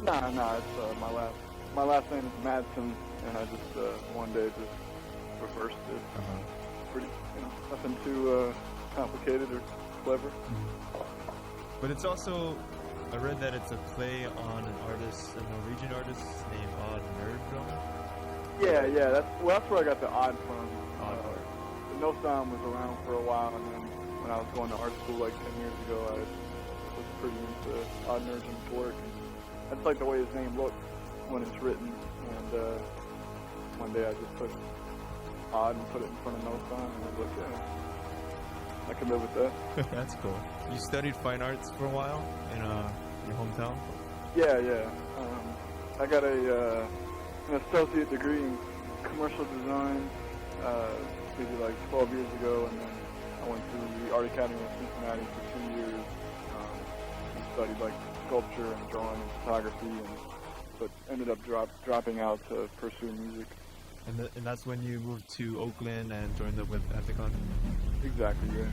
Nah, it's my last name is Madsen, and I just one day just reversed it. Pretty, nothing too complicated or clever. But it's also, I read that it's a play on a Norwegian artist named Nosdam. Yeah, that's where I got the odd from. The Nosdam was around for a while, and then when I was going to art school like 10 years ago, I was pretty into Odd Nurgem's work. I just like the way his name looks when it's written, and one day I just took Odd and put it in front of Nosdam, and I was like, yeah, I can live with that. That's cool. You studied fine arts for a while in your hometown? Yeah. I got an associate degree in commercial design maybe like 12 years ago, and then I went to the Art Academy of Cincinnati for 2 years and studied like sculpture and drawing and photography, but ended up dropping out to pursue music. And that's when you moved to Oakland and joined up with Ethicon? Exactly, yeah.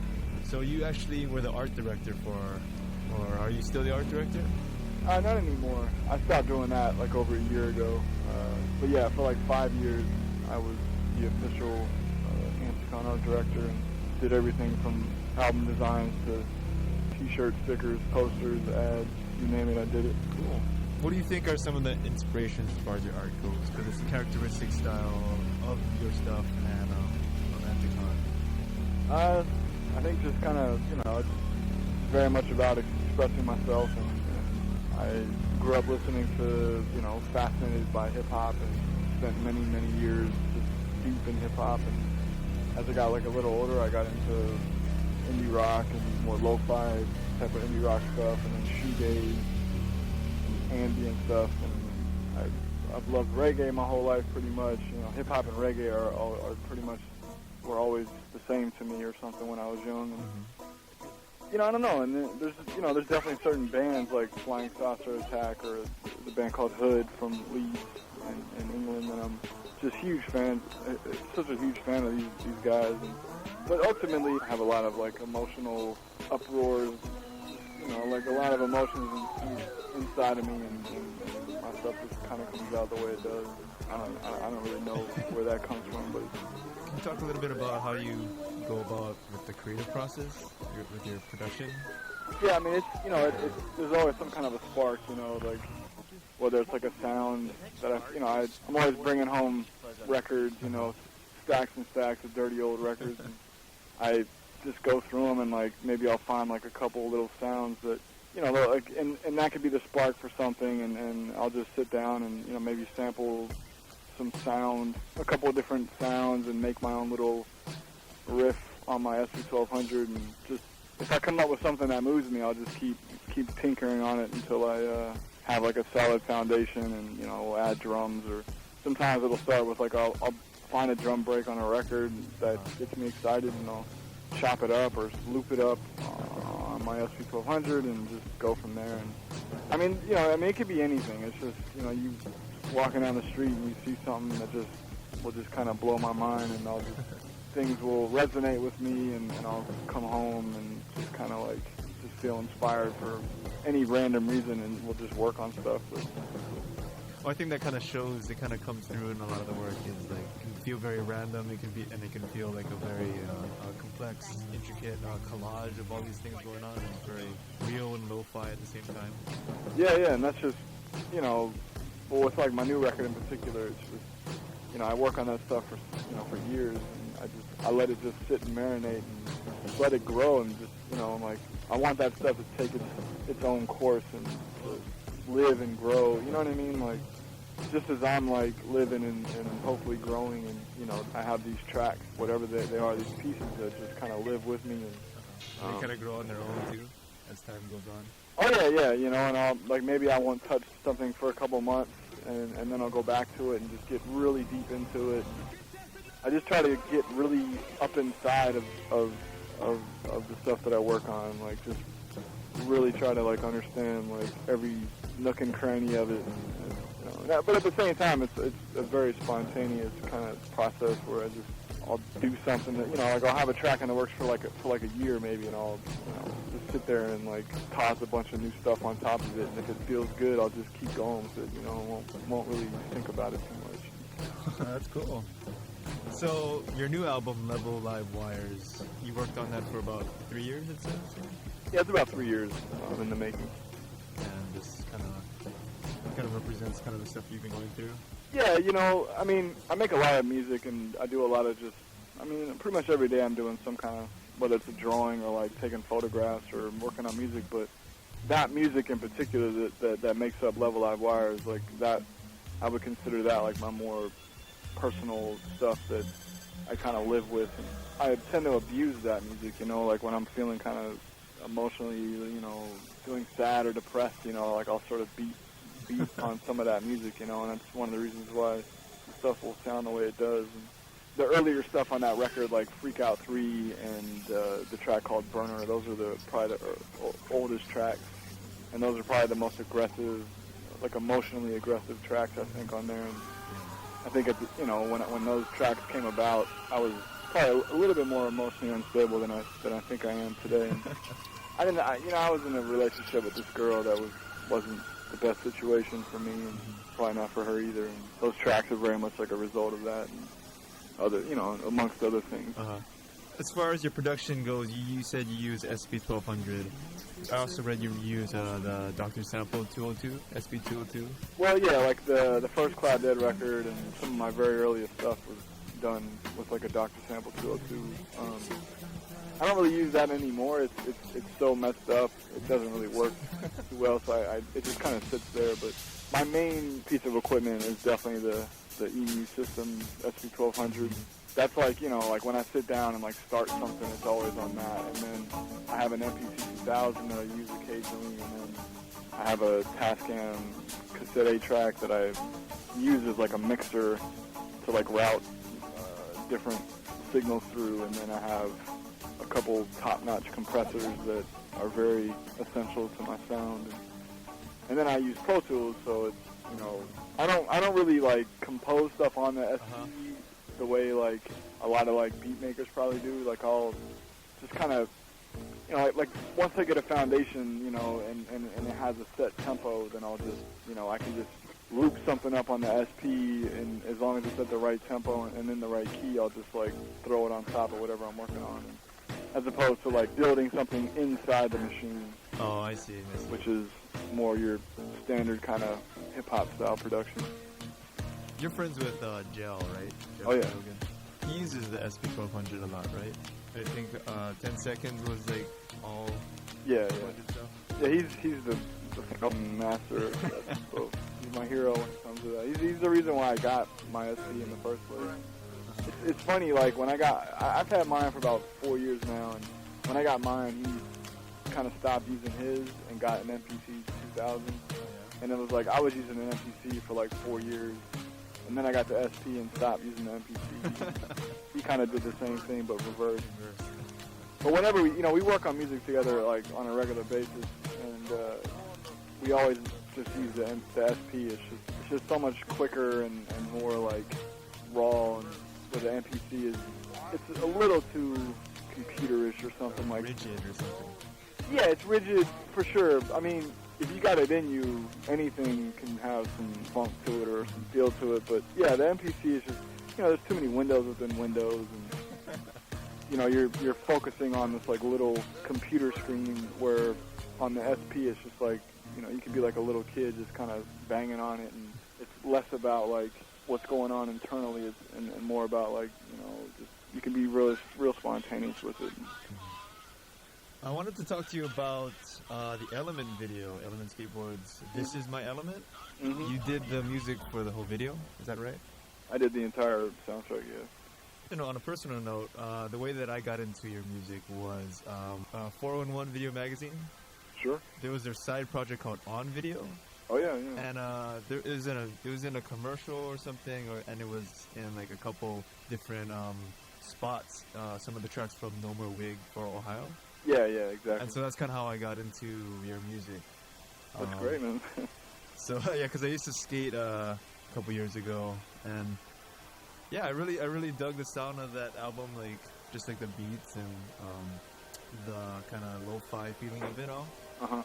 So you actually were the art director or are you still the art director? Not anymore. I stopped doing that like over a year ago. But yeah, for like 5 years, I was the official Ethicon art director and did everything from album designs to t-shirts, stickers, posters, ads, you name it, I did it. Cool. What do you think are some of the inspirations as far as your art goes? Because it's the characteristic style of your stuff and of Ethicon. I think just kind of, it's very much about expressing myself, and I grew up listening to, fascinated by hip-hop and spent many, many years just deep in hip-hop, and as I got like a little older, I got into indie rock and more lo-fi type of indie rock stuff, and then shoegaze and ambient stuff, and I've loved reggae my whole life pretty much. Hip-hop and reggae are pretty much, were always the same to me or something when I was young. And, I don't know, and there's definitely certain bands like Flying Saucer Attack or the band called Hood from Leeds in England that I'm just huge fan, such a huge fan of these guys. But ultimately I have a lot of like emotional uproars, like a lot of emotions inside of me, and my stuff just kind of comes out the way it does. I don't really know where that comes from, but can you talk a little bit about how you go about with the creative process, with your production? Yeah, I mean, there's always some kind of a spark, like whether it's like a sound that I'm always bringing home records, stacks and stacks of dirty old records, and I just go through them and like maybe I'll find like a couple little sounds that like and that could be the spark for something, and I'll just sit down and maybe sample some sound, a couple of different sounds, and make my own little riff on my SV1200, and just if I come up with something that moves me, I'll just keep tinkering on it until I have like a solid foundation, and we'll add drums, or sometimes it'll start with like I'll find a drum break on a record that gets me excited, and I'll chop it up or loop it up on my SV1200 and just go from there. And I mean it could be anything. It's just you walking down the street and you see something that will just kind of blow my mind, and things will resonate with me, and I'll come home and just kind of like just feel inspired for any random reason, and we'll just work on stuff. Well, I think that kind of shows, it kind of comes through in a lot of the work. Is like it can feel very random, it can feel like a very complex, intricate collage of all these things going on, and it's very real and lo-fi at the same time. Yeah, and that's just well, with like my new record in particular, it's just I work on that stuff for years, and I let it just sit and marinate and let it grow, and just I'm like, I want that stuff to take its own course and to live and grow. You know what I mean? Like, just as I'm like living and hopefully growing, and I have these tracks, whatever they are, these pieces that just kind of live with me, and they kind of grow on their own too as time goes on. Oh yeah, and I'll like maybe I won't touch something for a couple months, and then I'll go back to it and just get really deep into it. I just try to get really up inside of the stuff that I work on, like just really try to like understand like every nook and cranny of it, and but at the same time it's a very spontaneous kind of process where I just I'll do something that, like I'll have a track in the works for like a year maybe, and I'll just sit there and like toss a bunch of new stuff on top of it, and if it feels good, I'll just keep going with it. Won't really think about it too much. That's cool. So your new album, Level Live Wires, you worked on that for about 3 years, it says? Yeah, it's about 3 years in the making. And this kind of represents kind of the stuff you've been going through. Yeah, I mean, I make a lot of music, and I do a lot of pretty much every day I'm doing some kind of, whether it's a drawing or like taking photographs or working on music, but that music in particular that makes up Level Live Wires, like that, I would consider that like my more personal stuff that I kind of live with. And I tend to abuse that music, like when I'm feeling kind of emotionally, feeling sad or depressed, like I'll sort of beat on some of that music, and that's one of the reasons why the stuff will sound the way it does. And the earlier stuff on that record, like Freak Out 3 and the track called Burner, those are probably the oldest tracks, and those are probably the most aggressive, like emotionally aggressive tracks, I think, on there. And I think when those tracks came about, I was probably a little bit more emotionally unstable than I think I am today. And I was in a relationship with this girl that wasn't the best situation for me, and probably not for her either. And those tracks are very much like a result of that, and other, amongst other things. As far as your production goes, you said you use SP1200. I also read you use the Dr. Sample 202, SP202. Well, yeah, like the first Cloud Dead record and some of my very earliest stuff was done with like a Dr. Sample 202. I don't really use that anymore. It's so messed up. It doesn't really work too well, so it just kind of sits there. But my main piece of equipment is definitely the EMU system, SP1200. That's like, like when I sit down and like start something, it's always on that. And then I have an MPC 2000 that I use occasionally, and then I have a Tascam cassette 8-track that I use as like a mixer to like route different signals through, and then I have a couple top-notch compressors that are very essential to my sound. And then I use Pro Tools, so it's, I don't really like compose stuff on the SP the way like a lot of like beat makers probably do. Like I'll just kind of, like once I get a foundation, and it has a set tempo, then I'll just, I can just loop something up on the SP, and as long as it's at the right tempo and in the right key, I'll just like throw it on top of whatever I'm working on, as opposed to like building something inside the machine. Oh, I see. Which is more your standard kind of hip-hop style production. You're friends with Gel, right? Oh, yeah. Logan. He uses the SP1200 a lot, right? I think 10 Seconds was like all... Yeah. Yeah, he's the fucking master of that. So he's my hero when it comes to that. He's the reason why I got my SP in the first place. It's funny, like when I've had mine for about 4 years now, and when I got mine, he kind of stopped using his and got an MPC 2000. And it was like I was using an MPC for like 4 years, and then I got the SP and stopped using the MPC. He kind of did the same thing, but reversed. But whenever we work on music together, like on a regular basis, and we always just use the SP. It's just so much quicker and more like raw. And where the MPC it's a little too computerish or something, like rigid or something. Yeah, it's rigid for sure. I mean, if you got it in you, anything can have some funk to it or some feel to it. But yeah, the MPC is just, there's too many windows within windows, and you're focusing on this like little computer screen, where on the SP it's just like, you can be like a little kid just kind of banging on it, and it's less about like what's going on internally and more about like, just you can be real spontaneous with it. I wanted to talk to you about the Element video, Element Skateboards. This is My Element. Mm-hmm. You did the music for the whole video, is that right? I did the entire soundtrack, yeah. On a personal note, the way that I got into your music was 411 Video Magazine. Sure. There was their side project called On Video. Oh yeah. And it was in a commercial or something, and it was in like a couple different spots. Some of the tracks from No More Wig for Ohio. Yeah, exactly. And so that's kind of how I got into your music. That's great, man. So yeah, because I used to skate a couple years ago, and Yeah, I really dug the sound of that album, like just like the beats and the kind of lo-fi feeling of it all. Uh-huh.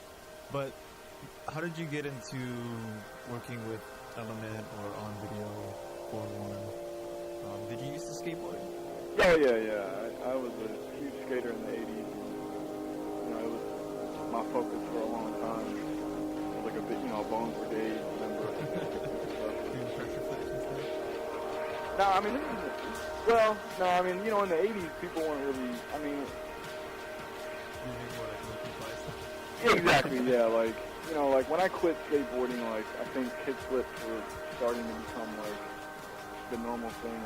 But how did you get into working with Element or on video or one? Did you used to skateboard? Oh yeah. I was a huge skater in the '80s. You know, it was my focus for a long time. It was like a bit, you know, Bones Brigade member. Doing pressure flips and stuff? No, I mean, you know, in the '80s, people weren't really. I mean, Moving more like low-fi stuff. yeah, exactly. Yeah, like, you know, like when I quit skateboarding, like I think kick flips were starting to become like the normal thing.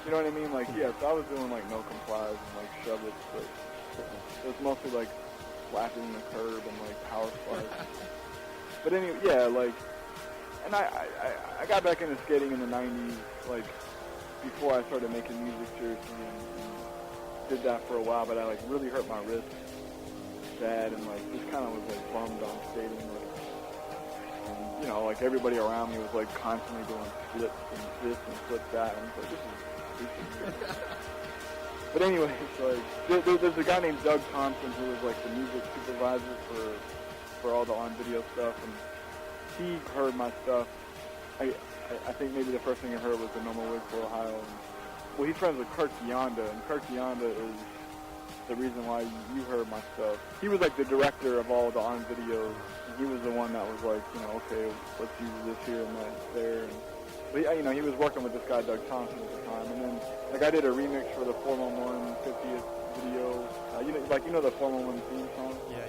You know what I mean? Like, yeah, so I was doing like no complies and like shove it, but it was mostly like slapping the curb and like power slides. But anyway, yeah, like, and I got back into skating in the '90s, like before I started making music seriously, and did that for a while. But I like really hurt my wrist bad, and like just kind of was like bummed on skating. Like, and, you know, like everybody around me was like constantly doing flips and this and flip that, and I was like, this is stupid. But anyway, it's like there's a guy named Doug Thompson who was like the music supervisor for all the on-video stuff, and he heard my stuff. I think maybe the first thing he heard was the Normal Wig for Ohio. And, well, he's friends with Kirk Yonda, and Kirk Yonda is the reason why you heard my stuff. He was like the director of all the on-videos. He was the one that was like, you know, okay, let's use this here and that there. And, but, you know, he was working with this guy, Doug Thompson, at the time. And then, like, I did a remix for the 411 50th video. You know the 411 theme song? Yeah,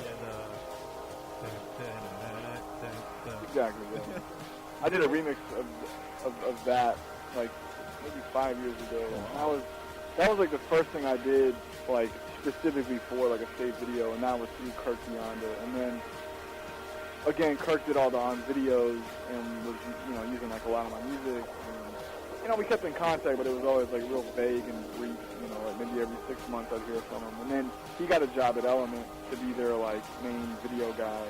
Exactly, yeah. I did a remix of that, like, maybe 5 years ago. And that was like the first thing I did, like, specifically for like a stage video, and that was through Kirk Yonda. And then again, Kirk did all the on videos and was, you know, using like a lot of my music. And, you know, we kept in contact, but it was always like real vague and brief. You know, like maybe every 6 months I'd hear from him. And then he got a job at Element to be their like main video guy.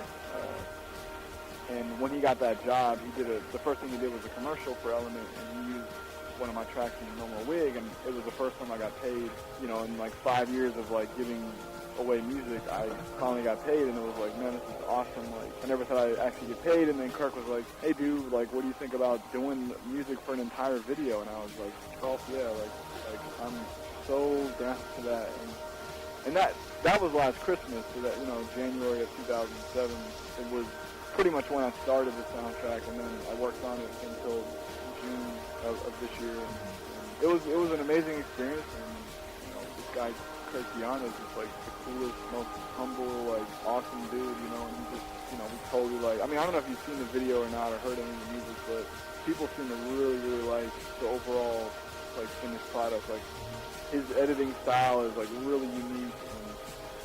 And when he got that job, the first thing he did was a commercial for Element, and he used one of my tracks in Normal Wig, and it was the first time I got paid. You know, in like 5 years of like giving away music, I finally got paid, and it was like, man, this is awesome. Like, I never thought I'd actually get paid. And then Kirk was like, hey dude, like, what do you think about doing music for an entire video? And I was like, oh yeah, like I'm so down to that. And that was last Christmas, so that, you know, January of 2007, it was pretty much when I started the soundtrack, and then I worked on it until June of this year. And it was an amazing experience, and, you know, this guy Kirk Yonda is just like the coolest, most humble, like awesome dude, you know. And he just, you know, we totally like. I mean, I don't know if you've seen the video or not or heard any of the music, but people seem to really, really like the overall like finished product. Like his editing style is like really unique.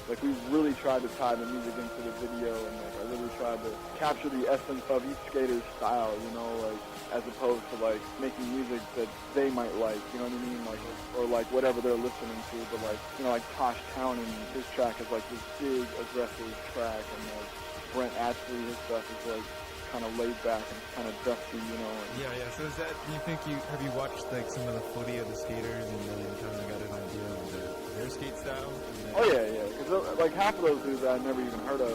Like, we really tried to tie the music into the video, and like I really tried to capture the essence of each skater's style, you know, like, as opposed to like making music that they might like, you know what I mean, like, or like whatever they're listening to. But like, you know, like Tosh Townend, his track is like this big aggressive track, and like Brent Ashley, his stuff is like kind of laid back and kind of dusty, you know. And yeah. So is that? Do you think have you watched like some of the footy of the skaters and really kind of got an idea of their skate style? Oh yeah. Because like half of those dudes I never even heard of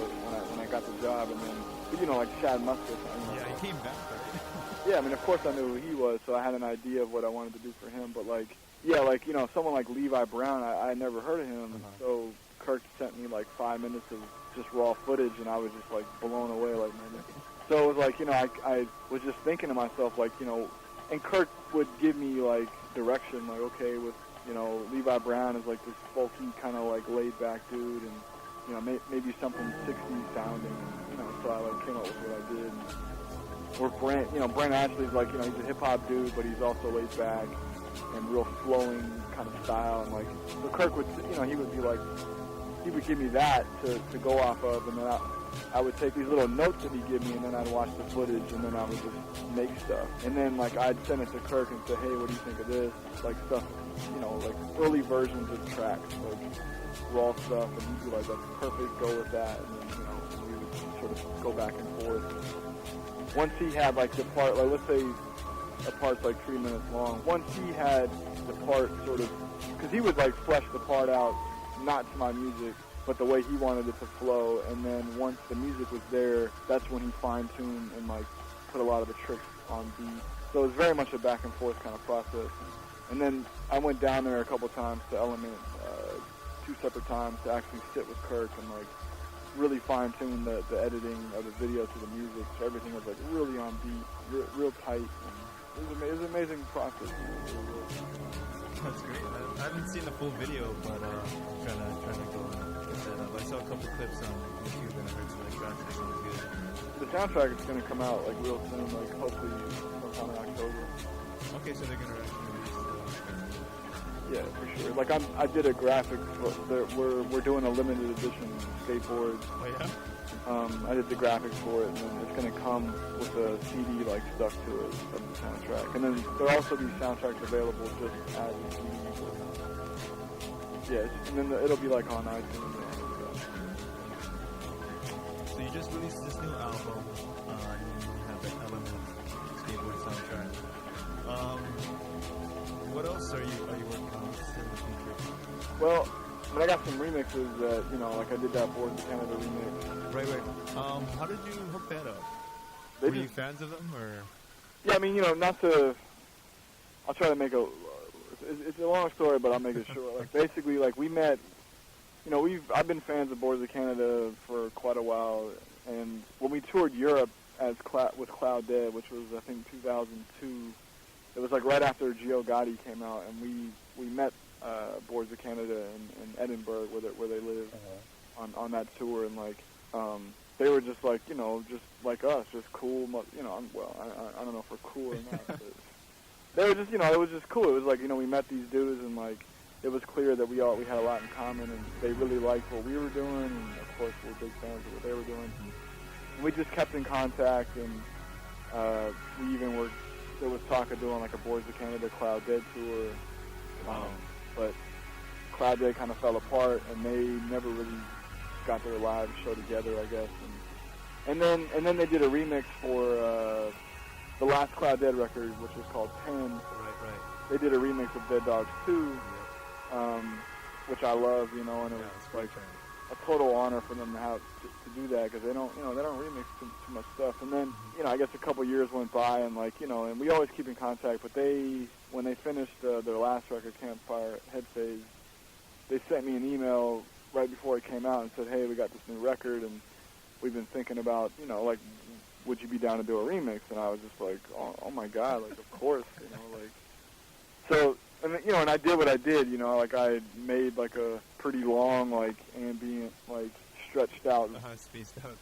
when I got the job, and then, you know, like Shad Musket. Yeah, he came back, right? Yeah, I mean, of course I knew who he was, so I had an idea of what I wanted to do for him. But like, yeah, like, you know, someone like Levi Brown, I never heard of him, and so Kirk sent me like 5 minutes of just raw footage, and I was just like blown away, like, man. So it was like, you know, I was just thinking to myself, like, you know, and Kirk would give me like direction, like, okay, with, you know, Levi Brown is like this folky kind of like laid back dude, and, you know, maybe something 60s sounding, and, you know, so I like came up with what I did. Or Brent Ashley's like, you know, he's a hip hop dude, but he's also laid back and real flowing kind of style, and like, so Kirk would, you know, he would be like, he would give me that to go off of, and then I would take these little notes that he'd give me, and then I'd watch the footage, and then I would just make stuff. And then, like, I'd send it to Kirk and say, hey, what do you think of this? Like, stuff, you know, like, early versions of tracks, like, raw stuff, and he'd be like, that's perfect, go with that. And then, you know, we would sort of go back and forth. Once he had, like, the part, like, let's say a part's like 3 minutes long. Once he had the part sort of, because he would like flesh the part out, not to my music, but the way he wanted it to flow. And then once the music was there, that's when he fine-tuned and like put a lot of the tricks on beat. So it was very much a back and forth kind of process. And then I went down there a couple times to Element, 2 separate times, to actually sit with Kirk and like really fine-tune the editing of the video to the music, so everything was like really on beat, real tight. And it was an amazing process. That's great. I haven't seen the full video, but I'm trying to go and get that up. I saw a couple clips on YouTube and I heard some of the tracks. It sounds good. The soundtrack is going to come out like real soon, like hopefully sometime in October. Okay, so they're going to actually release yeah, for sure. Like I did a graphic. We're doing a limited edition skateboard. Oh yeah. I did the graphics for it, and then it's going to come with a CD like stuck to it of the soundtrack. And then there'll also be soundtracks available just as a CD. Yeah, and then it'll be like on iTunes. So you just released this new album. You have the Element skateboard soundtrack. What else are you working on in the future? Well, I mean, I got some remixes that, you know, like I did that Boards of Canada remix. Right. How did you hook that up? Were you fans of them, or? Yeah, I mean, you know, I'll try to make it's a long story, but I'll make it short. Like, basically, like, we met, you know, I've been fans of Boards of Canada for quite a while, and when we toured Europe with Cloud Dead, which was, I think, 2002, it was like right after Gio Gotti came out, and we met Boards of Canada in Edinburgh, where they live, on that tour, and like they were just like, you know, just like us, just cool. You know, I don't know if we're cool or not. But they were just, you know, it was just cool. It was like, you know, we met these dudes, and like it was clear that we had a lot in common, and they really liked what we were doing, and of course we're big fans of what they were doing. And we just kept in contact, and we even were. There was talk of doing like a Boards of Canada Cloud Dead tour, but Cloud Dead kind of fell apart, and they never really got their live show together, I guess. And then they did a remix for the last Cloud Dead record, which was called 10. Right. They did a remix of Dead Dogs 2, which I love, you know, and it was like a total honor for them to have to do that, because they don't remix too much stuff. And then, you know, I guess a couple years went by, and like, you know, and we always keep in contact. But when they finished their last record, Campfire Head Phase, they sent me an email right before it came out and said, "Hey, we got this new record, and we've been thinking about, you know, like, would you be down to do a remix?" And I was just like, "Oh my God, like, of course," you know, like. So, and you know, and I did what I did, you know, like I made like a pretty long, like, ambient, like, stretched out, spaced out,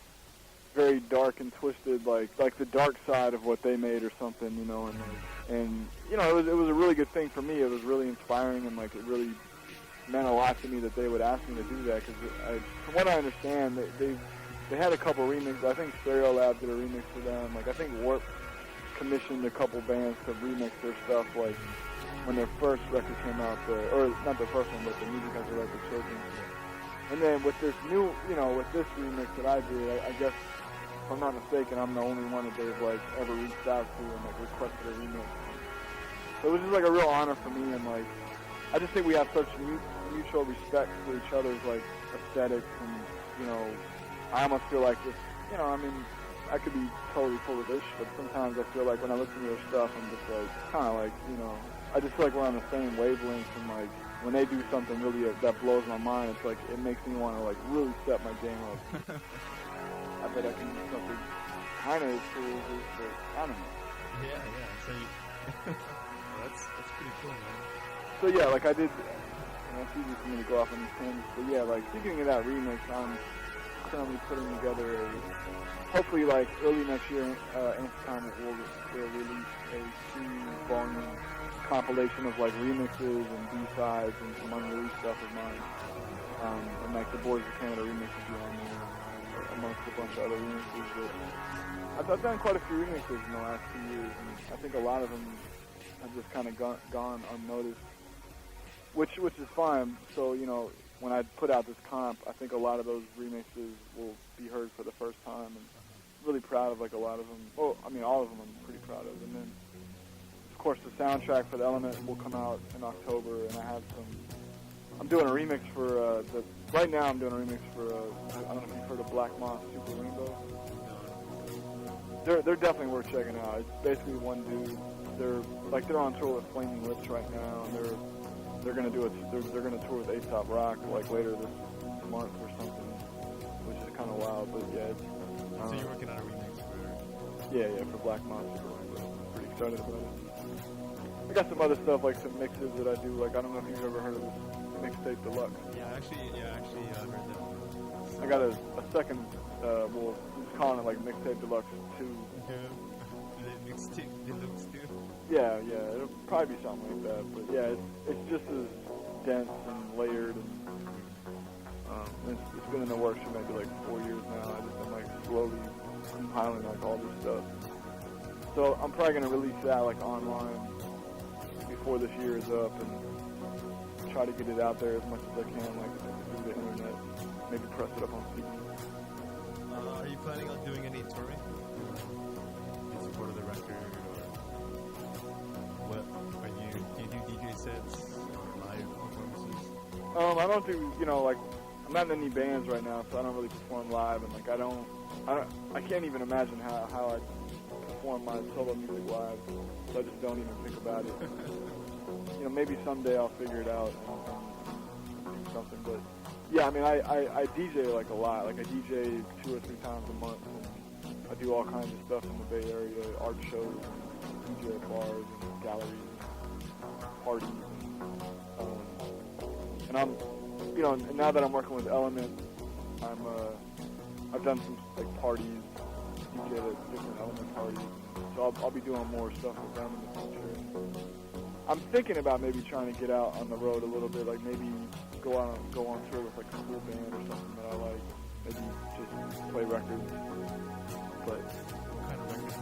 very dark and twisted, like the dark side of what they made or something, you know, and you know, it was a really good thing for me. It was really inspiring, and like it really meant a lot to me that they would ask me to do that, because from what I understand, they had a couple remixes. I think Stereo Lab did a remix for them. Like I think Warp commissioned a couple bands to remix their stuff, like when their first record came out, or not the first one, but the Music As a Record Children. And then with this new, you know, with this remix that I did, I guess, if I'm not mistaken, I'm the only one that they've like ever reached out to and like requested a remix. So it was just like a real honor for me, and like I just think we have such mutual respect for each other's like aesthetics, and you know, I almost feel like this, you know, I mean, I could be totally full of this, but sometimes I feel like when I listen to their stuff, I'm just like kind of like, you know, I just feel like we're on the same wavelength, and like when they do something really that blows my mind, it's like it makes me want to like really step my game up. I bet I can do something kind of as cool as this, but I don't know. Yeah. So well, that's pretty cool, man. So yeah, like I did, you know, it's easy for me to go off on these tangents, but yeah, like speaking of that remix, I'm currently putting together hopefully like early next year, Anticomet will release a 2-volume compilation of like remixes and B-sides and some unreleased stuff of mine. And like the Boards of Canada remixes will be on there, amongst a bunch of other remixes. But I've done quite a few remixes in the last 2 years, and I think a lot of them have just kind of gone unnoticed, which is fine. So, you know, when I put out this comp, I think a lot of those remixes will be heard for the first time, and I'm really proud of like a lot of them. Well, I mean, all of them I'm pretty proud of. And then course, the soundtrack for the Element will come out in October, and I'm doing a remix for right now I'm doing a remix for I don't know if you've heard of Black Moss Super Rainbow. They're definitely worth checking out. It's basically one dude. They're on tour with Flaming Lips right now, and they're gonna tour with A$AP Rock like later this month or something, which is kind of wild. But yeah, so you're working on a remix for? Yeah, for Black Moss Super Rainbow. Pretty excited about it. I got some other stuff like some mixes that I do. Like I don't know if you've ever heard of this Mixtape Deluxe. Yeah, actually, I heard that. I got a second. Well, I'm just calling it like Mixtape Deluxe 2. Okay. Mixtape Deluxe 2. Yeah, it'll probably be something like that. But yeah, it's just as dense and layered, and it's been in the works for maybe like 4 years now. I just been like slowly compiling like all this stuff. So I'm probably gonna release that like online before this year is up, and try to get it out there as much as I can, like through the internet. Maybe press it up on CD. Are you planning on doing any touring in support of the record, or what? Do you do DJ sets or live performances? I don't do, like, I'm not in any bands right now, so I don't really perform live, and like I can't even imagine how I perform my solo music live, so I just don't even think about it. Maybe someday I'll figure it out and do something, but yeah, I mean, I DJ like a lot. Like I DJ 2 or 3 times a month, and I do all kinds of stuff in the Bay Area, art shows, and DJ at bars and galleries, and parties, and I'm, and now that I'm working with Element, I've done some like parties, DJ at different Element parties, so I'll be doing more stuff with them in the future. I'm thinking about maybe trying to get out on the road a little bit, like maybe go on tour with like a cool band or something that I like. Maybe just play records. But what kind of records?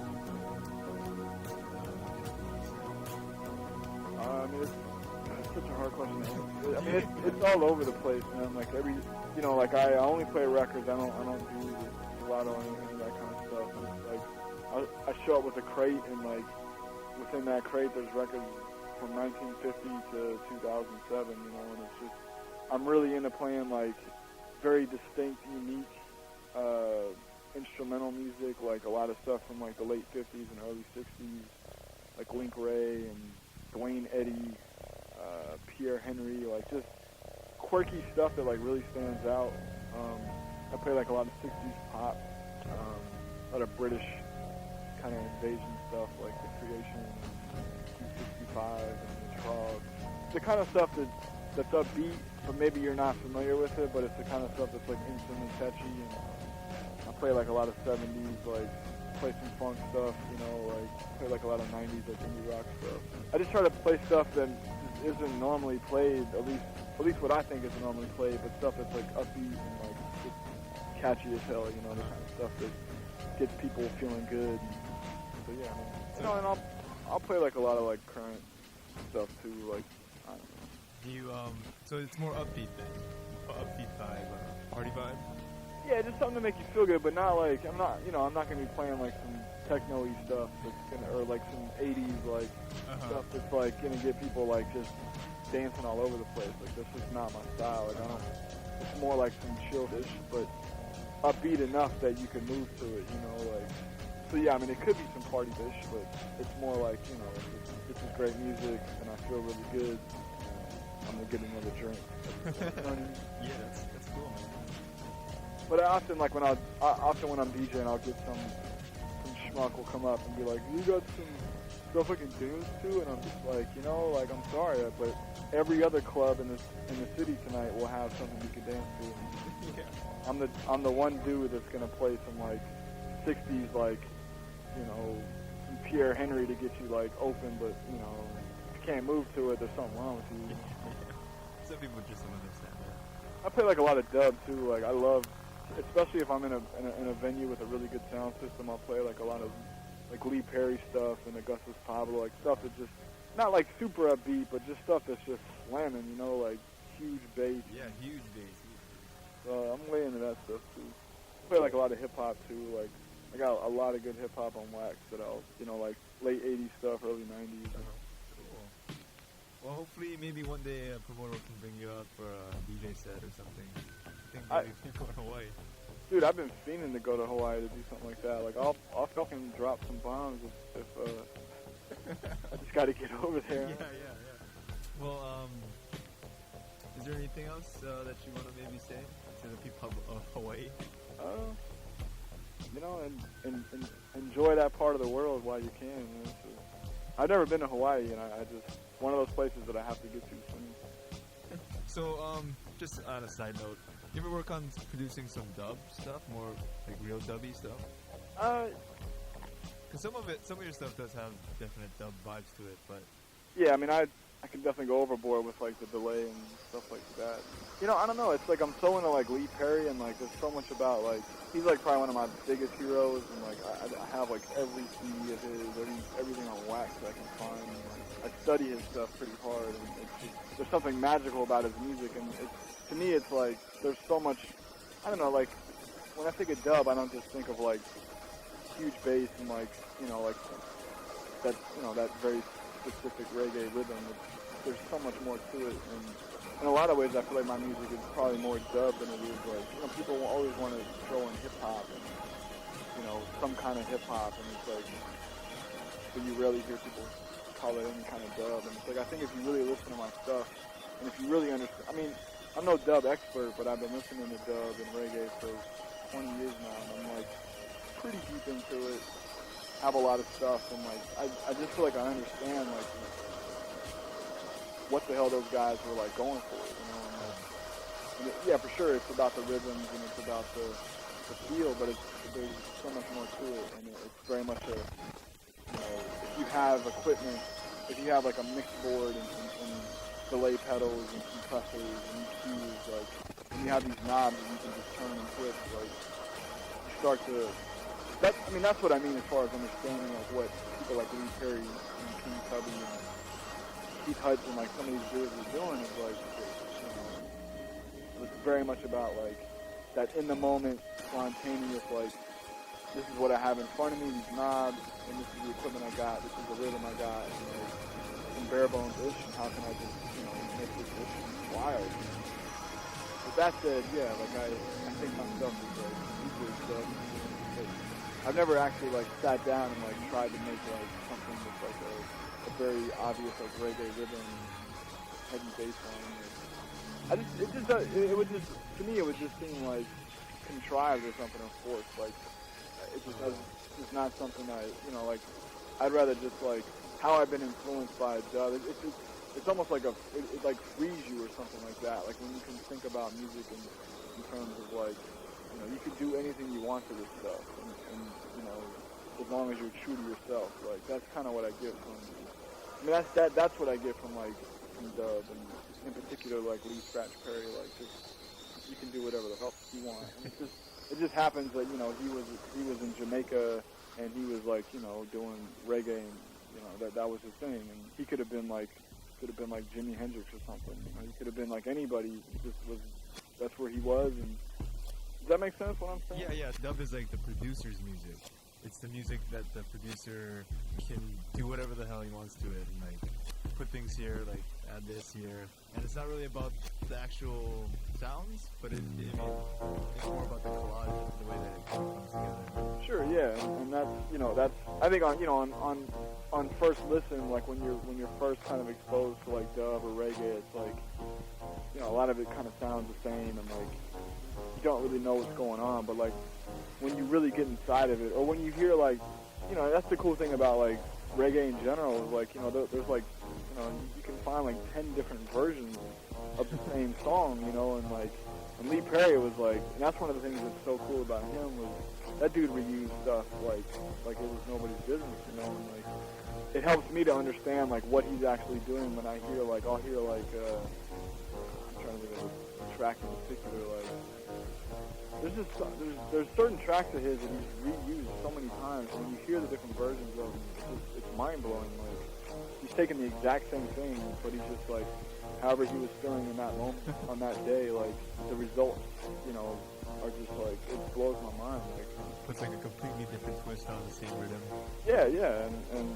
I mean, it's such a hard question to answer. I mean, it's all over the place, man. Like like I only play records. I don't do gelato or anything, that kind of stuff. And it's like I show up with a crate, and like within that crate, there's records from 1950 to 2007, and it's just, I'm really into playing like very distinct, unique instrumental music, like a lot of stuff from like the late 50s and early 60s, like Link Ray and Dwayne Eddy, Pierre Henry, like just quirky stuff that like really stands out. I play like a lot of 60s pop, a lot of British kind of invasion stuff, like The Creation, 265 and the Trog. The kind of stuff that's upbeat, but maybe you're not familiar with it, but it's the kind of stuff that's like instantly catchy. And I play like a lot of 70s, like play some funk stuff, like play like a lot of 90s like indie rock stuff. I just try to play stuff that isn't normally played, at least what I think isn't normally played, but stuff that's like upbeat and like just catchy as hell, the kind of stuff that gets people feeling good. So yeah, and I'll play like a lot of like current stuff too, like I don't know. Do you so it's more upbeat then, upbeat vibe, party vibe? Yeah, just something to make you feel good, but not like I'm not gonna be playing like some techno-y stuff or like some 80s like stuff that's like gonna get people like just dancing all over the place. Like that's just not my style. Like it's more like some childish, but upbeat enough that you can move to it. Like. So yeah, I mean it could be some party-ish, but it's more like this is great music and I feel really good. I'm gonna get another drink. Yeah, that's cool, man. But I often when I'm DJing, I'll get some schmuck will come up and be like, "You got some stuff I can dance to?" And I'm just like, like I'm sorry, but every other club in the city tonight will have something you can dance to. Yeah. I'm the one dude that's gonna play some like 60s like some Pierre Henry to get you like open, but if you can't move to it, there's something wrong with you. Some people just don't understand that. I play like a lot of dub too. Like I love, especially if I'm in a venue with a really good sound system. I'll play like a lot of like Lee Perry stuff and Augustus Pablo, like stuff that's just not like super upbeat, but just stuff that's just slamming. like huge bass. Yeah, huge bass. So I'm way into that stuff too. I play like a lot of hip hop too. Like I got a lot of good hip hop on wax that I'll like late 80s stuff, early 90s. Cool. Well, hopefully, maybe one day a promoter can bring you out for a DJ set or something. I think maybe you can go to Hawaii. Dude, I've been fiending to go to Hawaii to do something like that. Like, I'll fucking drop some bombs if I just got to get over there. Yeah. Well, is there anything else that you want to maybe say to the people of Hawaii? You know, and enjoy that part of the world while you can. You know? I've never been to Hawaii, and I just one of those places that I have to get to soon. So, just on a side note, you ever work on producing some dub stuff, more like real dubby stuff? Because some of your stuff does have definite dub vibes to it, but yeah, I mean, I can definitely go overboard with like the delay and stuff like that. You know, I don't know. It's like I'm so into like Lee Perry, and like there's so much about like he's like probably one of my biggest heroes, and like I have like every CD of his, everything on wax that I can find. And, like, I study his stuff pretty hard, and there's something magical about his music, and to me it's like there's so much. I don't know, like when I think of dub, I don't just think of like huge bass and like like that that very specific reggae rhythm. There's so much more to it, and in a lot of ways I feel like my music is probably more dub than it is like, people will always want to throw in hip hop and some kind of hip hop, and it's like, but you rarely hear people call it any kind of dub, and it's like I think if you really listen to my stuff and if you really understand, I mean, I'm no dub expert, but I've been listening to dub and reggae for 20 years now, and I'm like pretty deep into it, have a lot of stuff, and like I just feel like I understand like what the hell those guys were like going for, and yeah, for sure it's about the rhythms and it's about the feel, but there's so much more to it, and it's very much a, if you have equipment, if you have like a mix board and delay pedals and compressors and EQs, like, and you have these knobs that you can just turn and twist, like, you start to, that's what I mean as far as understanding like what people like Lee Perry and King Tubby and Keith Hudson, like some of these dudes are doing, is like, it's very much about like that in the moment, spontaneous, like, this is what I have in front of me, these knobs, and this is the equipment I got, this is the rhythm I got, and like some bare bones-ish, and how can I just, make this wild. With that said, yeah, like I think my stuff is like super stuff. I've never actually like sat down and like tried to make like something with like a very obvious like reggae rhythm, heavy bass line. It would just, to me, it would just seem like contrived or something, or forced. Like it's not something like I'd rather just like how I've been influenced by dub. It's almost like it like frees you or something like that. Like when you can think about music in terms of like, you could do anything you want to this stuff, and as long as you're true to yourself. Like that's kind of what I get from. I mean that's what I get from like from dub, and in particular like Lee Scratch Perry. Like just you can do whatever the hell you want. And it just happens that he was in Jamaica and he was like doing reggae, and that was his thing, and he could have been like Jimi Hendrix or something. He could have been like anybody. That's where he was. And does that make sense? What I'm saying? Yeah. Dub is like the producer's music. It's the music that the producer can do whatever the hell he wants to it, and like put things here, like add this here, and it's not really about the actual sounds, but it's more about the collage, the way that it comes together. Sure, yeah, and that's I think on first listen, like when you're first kind of exposed to like dub or reggae, it's like a lot of it kind of sounds the same, and like you don't really know what's going on, but like when you really get inside of it, or when you hear like that's the cool thing about like reggae in general, is like there's like you can find like 10 different versions of the same song, and Lee Perry was like, and that's one of the things that's so cool about him, was that dude reused stuff like it was nobody's business, and like it helps me to understand like what he's actually doing when I hear like I'm trying to think of a track in particular, like there's certain tracks of his that he's reused so many times. When you hear the different versions of them, it's mind blowing. Like he's taking the exact same thing, but he's just like however he was feeling in that moment, on that day, like, the results, you know, are just like, it blows my mind. Like, Puts like a completely different twist on the same rhythm. yeah, and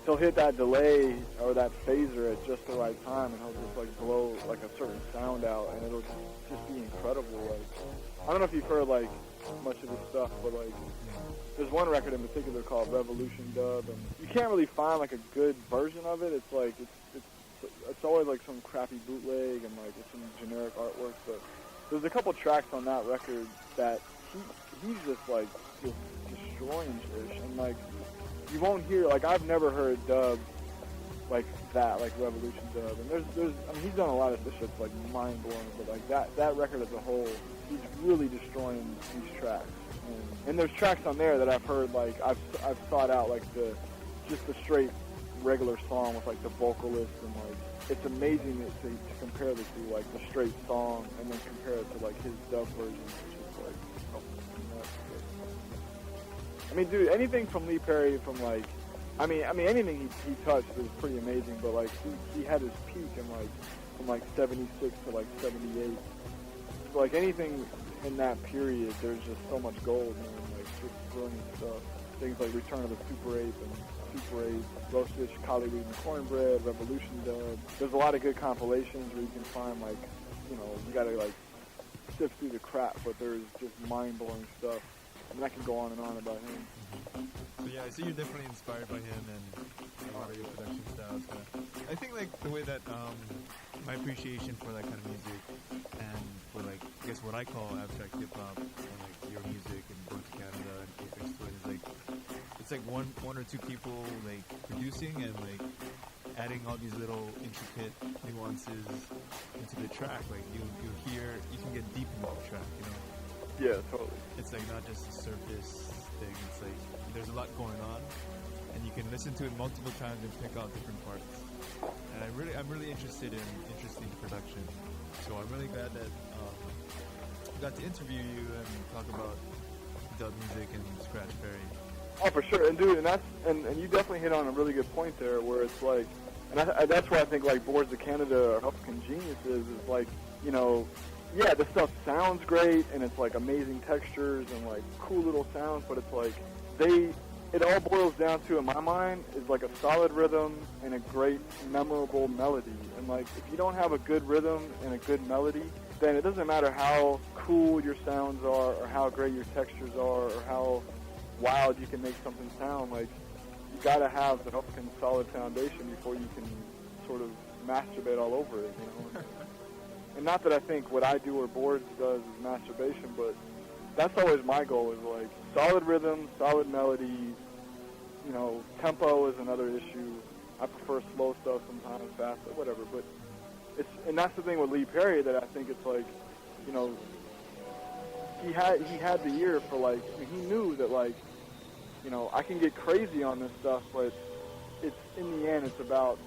he'll hit that delay or that phaser at just the right time, and he'll just like blow like a certain sound out, and it'll just be incredible. Like, I don't know if you've heard like much of his stuff, but like, there's one record in particular called Revolution Dub, and you can't really find like a good version of it. It's like it's always like some crappy bootleg and like it's some generic artwork, but there's a couple tracks on that record that he's just like just destroying Trish, and like you won't hear, like, I've never heard dub like that, like Revolution Dub, and there's I mean, he's done a lot of this shit's like mind blowing, but like that record as a whole, he's really destroying these tracks. And there's tracks on there that I've heard, like I've sought out like the straight regular song with like the vocalist, and like it's amazing to compare the two, like the straight song and then compare it to like his dub version, which is like, oh, nuts. I mean, dude, anything from Lee Perry, from like, I mean anything he touched was pretty amazing, but like he had his peak in like from like 76 to like 78. So like anything in that period, there's just so much gold, man. Like just brilliant stuff. Things like Return of the Super 8 and Super 8, Roasted Collard and Cornbread, Revolution Dub. There's a lot of good compilations where you can find like, you know, you gotta like sift through the crap, but there's just mind-blowing stuff. I mean, I can go on and on about him. So yeah, I see you're definitely inspired by him and a lot of your production styles. But I think like the way that my appreciation for that kind of music and for like, I guess what I call abstract hip hop and like your music and going to Canada and Apex Twin is like, it's like one or two people like producing and like adding all these little intricate nuances into the track. Like you hear, you can get deep into the track, you know. Yeah, totally. It's like not just a surface thing. It's like there's a lot going on, and you can listen to it multiple times and pick out different parts. And I'm really interested in production. So I'm really glad that I got to interview you and talk about dub music and Scratch Perry. Oh, for sure. And dude, and you definitely hit on a really good point there, where it's like, and that's why I think like Boards of Canada are fucking geniuses. Is like, you know, yeah, this stuff sounds great, and it's like amazing textures and like cool little sounds, but it's like it all boils down to, in my mind, is like a solid rhythm and a great memorable melody. And like if you don't have a good rhythm and a good melody, then it doesn't matter how cool your sounds are or how great your textures are or how wild you can make something sound. Like, you gotta have the fucking solid foundation before you can sort of masturbate all over it, you know. And not that I think what I do or Boards does is masturbation, but that's always my goal, is like solid rhythm, solid melody. You know, tempo is another issue. I prefer slow stuff sometimes, fast, whatever. But and that's the thing with Lee Perry, that I think it's like, you know, he had the ear for like, I mean, he knew that like, you know, I can get crazy on this stuff, but it's in the end, it's about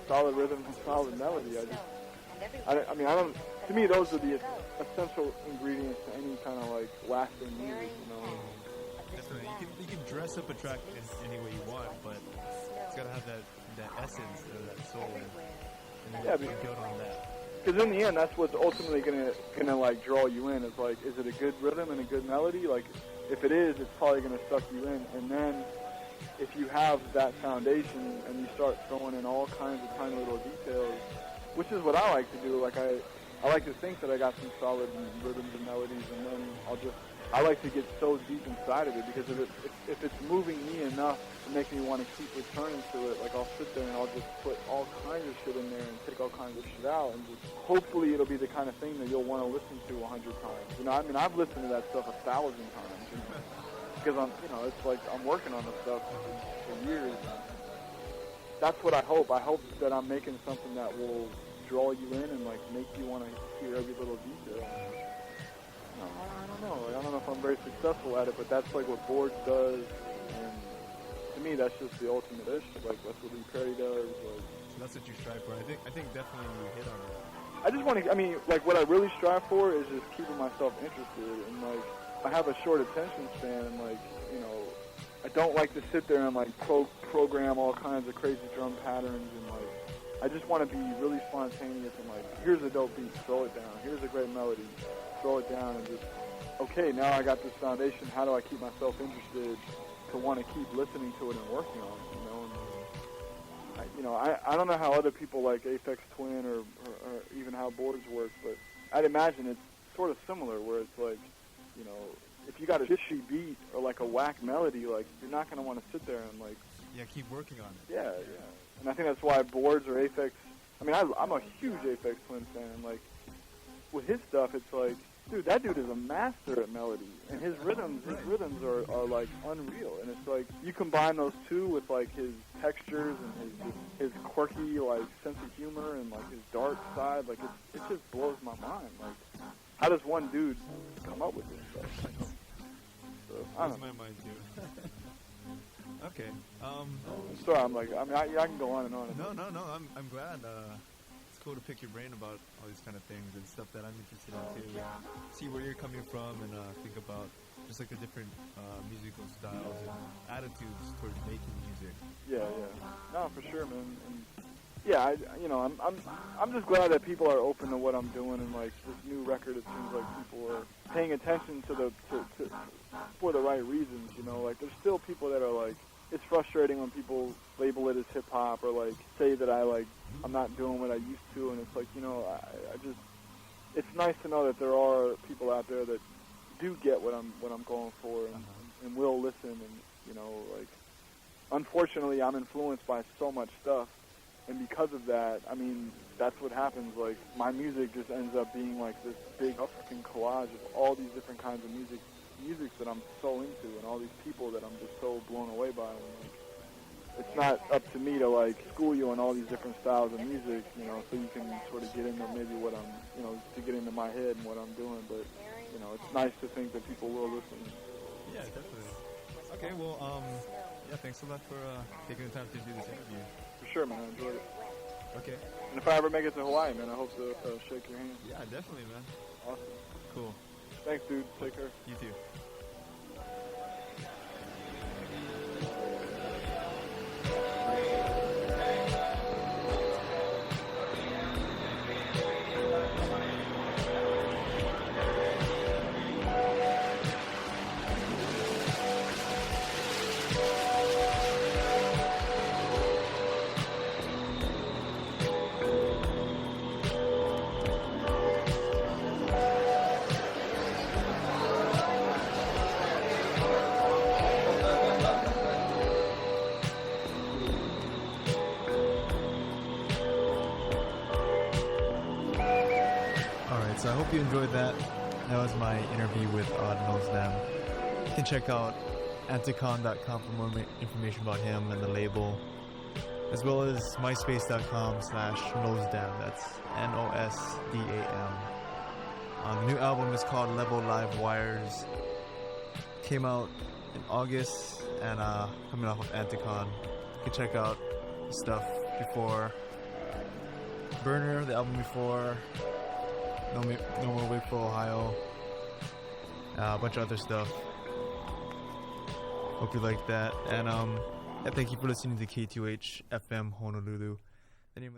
solid rhythm and solid melody. I mean, to me, those are the essential ingredients to any kind of like lasting music, you know. Definitely, you can dress up a track in any way you want, but it's gotta have that essence or that soul, and yeah, you build on that. Because in the end, that's what's ultimately gonna like draw you in. Is like, is it a good rhythm and a good melody? Like, if it is, it's probably gonna suck you in. And then, if you have that foundation and you start throwing in all kinds of tiny little details, which is what I like to do. Like, I like to think that I got some solid rhythms and melodies, and then I like to get so deep inside of it, because if it's moving me enough to make me want to keep returning to it, like I'll sit there and I'll just put all kinds of shit in there and take all kinds of shit out, and just hopefully it'll be the kind of thing that you'll want to listen to 100 times. You know, I mean, I've listened to that stuff 1,000 times, you know, because it's like I'm working on this stuff for years. That's what I hope. I hope that I'm making something that will draw you in and like make you want to hear every little detail. I don't know. Like, I don't know if I'm very successful at it, but that's like what Boards does, and to me, that's just the ultimate ish. Like, that's what Lee Perry does. Like, so that's what you strive for. I think definitely you hit on it. I just want to. I mean, like, what I really strive for is just keeping myself interested, and like, I have a short attention span, and like, you know, I don't like to sit there and like program all kinds of crazy drum patterns and like I just want to be really spontaneous and like, here's a dope beat, throw it down. Here's a great melody, throw it down, and just, okay, now I got this foundation. How do I keep myself interested to want to keep listening to it and working on it? I don't know how other people like Aphex Twin or even how boards work, but I'd imagine it's sort of similar, where it's like, if you got a fishy beat or like a whack melody, like you're not going to want to sit there and like keep working on it. Yeah. And I think that's why boards or Aphex. I mean, I'm a huge Aphex Twin fan. Like with his stuff, it's like, dude, that dude is a master at melody, and his rhythms are like unreal. And it's like you combine those two with like his textures and his quirky like sense of humor and like his dark side. Like it just blows my mind. Like how does one dude come up with this stuff? So, I don't know. My mind too. Okay. Sorry, I can go on and on. No. I'm glad. It's cool to pick your brain about all these kind of things and stuff that I'm interested in too. See where you're coming from and think about just like the different musical styles and attitudes towards making music. Yeah. No, for sure, man. And yeah, I'm just glad that people are open to what I'm doing, and like this new record, it seems like people are paying attention to for the right reasons. Like there's still people that are like, it's frustrating when people label it as hip hop or like say that I'm not doing what I used to, and it's like, it's nice to know that there are people out there that do get what I'm going for and will listen, and like unfortunately I'm influenced by so much stuff, and because of that, I mean, that's what happens. Like my music just ends up being like this big fucking collage of all these different kinds of music that I'm so into, and all these people that I'm just so blown away by. And, like, it's not up to me to like school you on all these different styles of music, so you can sort of get into maybe what I'm, to get into my head and what I'm doing. But it's nice to think that people will listen. Yeah, definitely. Okay, well, thanks a lot for taking the time to do this interview. For sure, man. I enjoyed it. Okay. And if I ever make it to Hawaii, man, I hope to shake your hand. Yeah, definitely, man. Awesome. Cool. Thanks, dude. Take care. You too. So I hope you enjoyed that. That was my interview with Nosdam. You can check out anticon.com for more information about him and the label, as well as myspace.com/Nosdam. That's Nosdam. The new album is called Level Live Wires. Came out in August and coming off of Anticon. You can check out the stuff before Burner, the album before. No More Wakeful, Ohio, a bunch of other stuff. Hope you like that. And thank you for listening to KTUH FM Honolulu. The name of